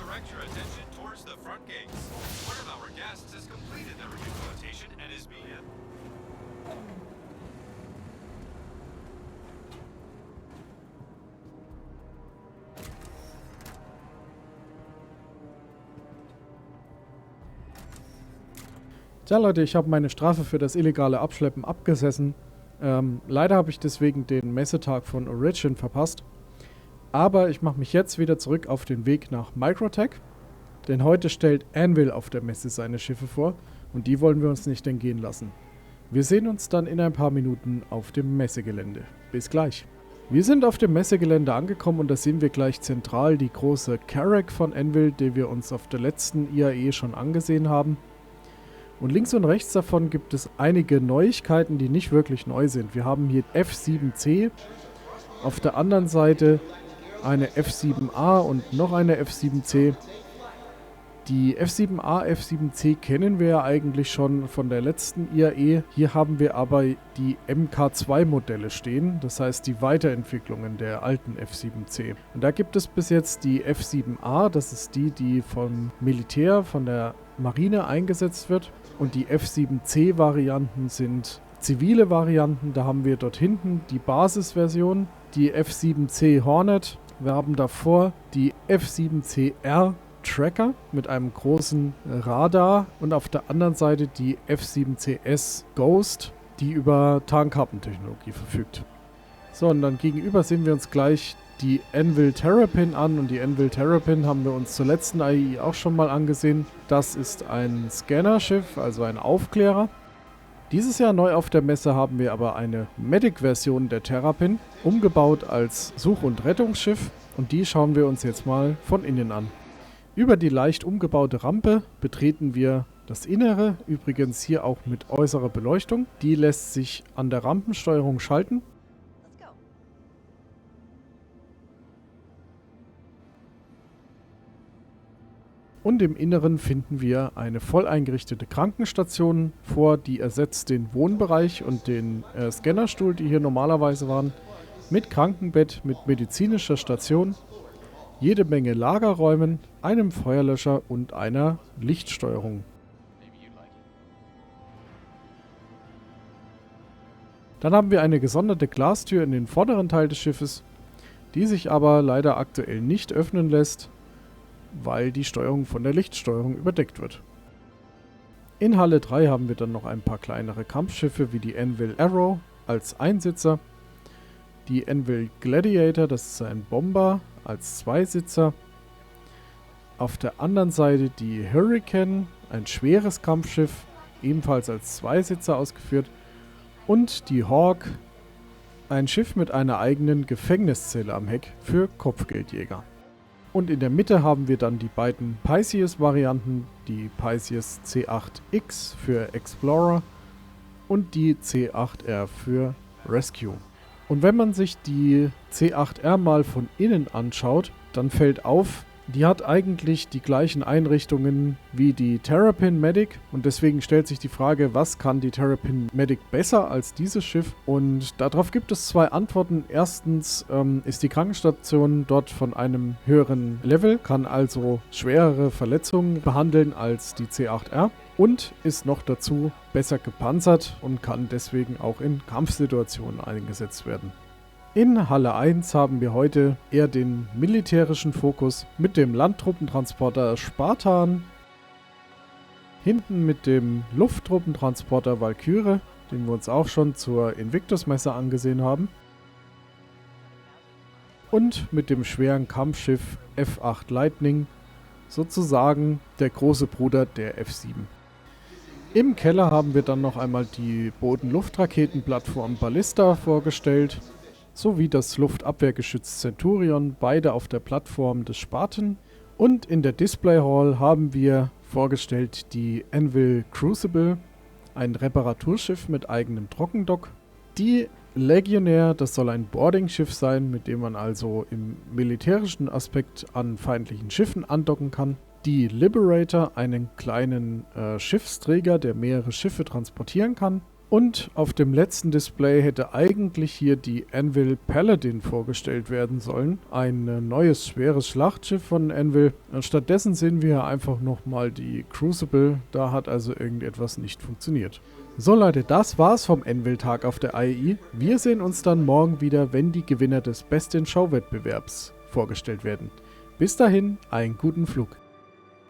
direct your attention towards the front gates. One of our guests has completed their rehabilitation and is being... Tja Leute, ich habe meine Strafe für das illegale Abschleppen abgesessen. Leider habe ich deswegen den Messetag von Origin verpasst. Aber ich mache mich jetzt wieder zurück auf den Weg nach Microtech. Denn heute stellt Anvil auf der Messe seine Schiffe vor. Und die wollen wir uns nicht entgehen lassen. Wir sehen uns dann in ein paar Minuten auf dem Messegelände. Bis gleich. Wir sind auf dem Messegelände angekommen und da sehen wir gleich zentral die große Carrack von Anvil, die wir uns auf der letzten IAE schon angesehen haben. Und links und rechts davon gibt es einige Neuigkeiten, die nicht wirklich neu sind. Wir haben hier F7C, auf der anderen Seite eine F7A und noch eine F7C. Die F7A, F7C kennen wir ja eigentlich schon von der letzten IAE. Hier haben wir aber die MK2-Modelle stehen, das heißt die Weiterentwicklungen der alten F7C. Und da gibt es bis jetzt die F7A, das ist die, die vom Militär, von der Marine eingesetzt wird. Und die F7C-Varianten sind zivile Varianten. Da haben wir dort hinten die Basisversion, die F7C Hornet. Wir haben davor die F7CR Tracker mit einem großen Radar und auf der anderen Seite die F7CS Ghost, die über Tarnkappentechnologie verfügt. So, und dann gegenüber sehen wir uns gleich die Anvil Terrapin an und die Anvil Terrapin haben wir uns zur letzten IAE auch schon mal angesehen. Das ist ein Scannerschiff, also ein Aufklärer. Dieses Jahr neu auf der Messe haben wir aber eine Medic-Version der Terrapin, umgebaut als Such- und Rettungsschiff und die schauen wir uns jetzt mal von innen an. Über die leicht umgebaute Rampe betreten wir das Innere, übrigens hier auch mit äußerer Beleuchtung. Die lässt sich an der Rampensteuerung schalten. Und im Inneren finden wir eine voll eingerichtete Krankenstation vor, die ersetzt den Wohnbereich und den Scannerstuhl, die hier normalerweise waren, mit Krankenbett, mit medizinischer Station, jede Menge Lagerräumen, einem Feuerlöscher und einer Lichtsteuerung. Dann haben wir eine gesonderte Glastür in den vorderen Teil des Schiffes, die sich aber leider aktuell nicht öffnen lässt, weil die Steuerung von der Lichtsteuerung überdeckt wird. In Halle 3 haben wir dann noch ein paar kleinere Kampfschiffe wie die Anvil Arrow als Einsitzer, die Anvil Gladiator, das ist ein Bomber, als Zweisitzer. Auf der anderen Seite die Hurricane, ein schweres Kampfschiff, ebenfalls als Zweisitzer ausgeführt. Und die Hawk, ein Schiff mit einer eigenen Gefängniszelle am Heck für Kopfgeldjäger. Und in der Mitte haben wir dann die beiden Pisces-Varianten, die Pisces C8X für Explorer und die C8R für Rescue. Und wenn man sich die C8R mal von innen anschaut, dann fällt auf, die hat eigentlich die gleichen Einrichtungen wie die Terrapin Medic und deswegen stellt sich die Frage, was kann die Terrapin Medic besser als dieses Schiff? Und darauf gibt es zwei Antworten. Erstens ist die Krankenstation dort von einem höheren Level, kann also schwerere Verletzungen behandeln als die C8R und ist noch dazu besser gepanzert und kann deswegen auch in Kampfsituationen eingesetzt werden. In Halle 1 haben wir heute eher den militärischen Fokus mit dem Landtruppentransporter Spartan, hinten mit dem Lufttruppentransporter Valkyrie, den wir uns auch schon zur Invictus-Messe angesehen haben, und mit dem schweren Kampfschiff F8 Lightning, sozusagen der große Bruder der F7. Im Keller haben wir dann noch einmal die Boden-Luft-Raketenplattform Ballista vorgestellt, sowie das Luftabwehrgeschütz Centurion, beide auf der Plattform des Spartan. Und in der Display Hall haben wir vorgestellt die Anvil Crucible, ein Reparaturschiff mit eigenem Trockendock. Die Legionnaire, das soll ein Boarding-Schiff sein, mit dem man also im militärischen Aspekt an feindlichen Schiffen andocken kann. Die Liberator, einen kleinen Schiffsträger, der mehrere Schiffe transportieren kann. Und auf dem letzten Display hätte eigentlich hier die Anvil Paladin vorgestellt werden sollen. Ein neues schweres Schlachtschiff von Anvil. Stattdessen sehen wir einfach nochmal die Crucible. Da hat also irgendetwas nicht funktioniert. So Leute, das war's vom Anvil-Tag auf der IAI. Wir sehen uns dann morgen wieder, wenn die Gewinner des Best in Show Wettbewerbs vorgestellt werden. Bis dahin, einen guten Flug.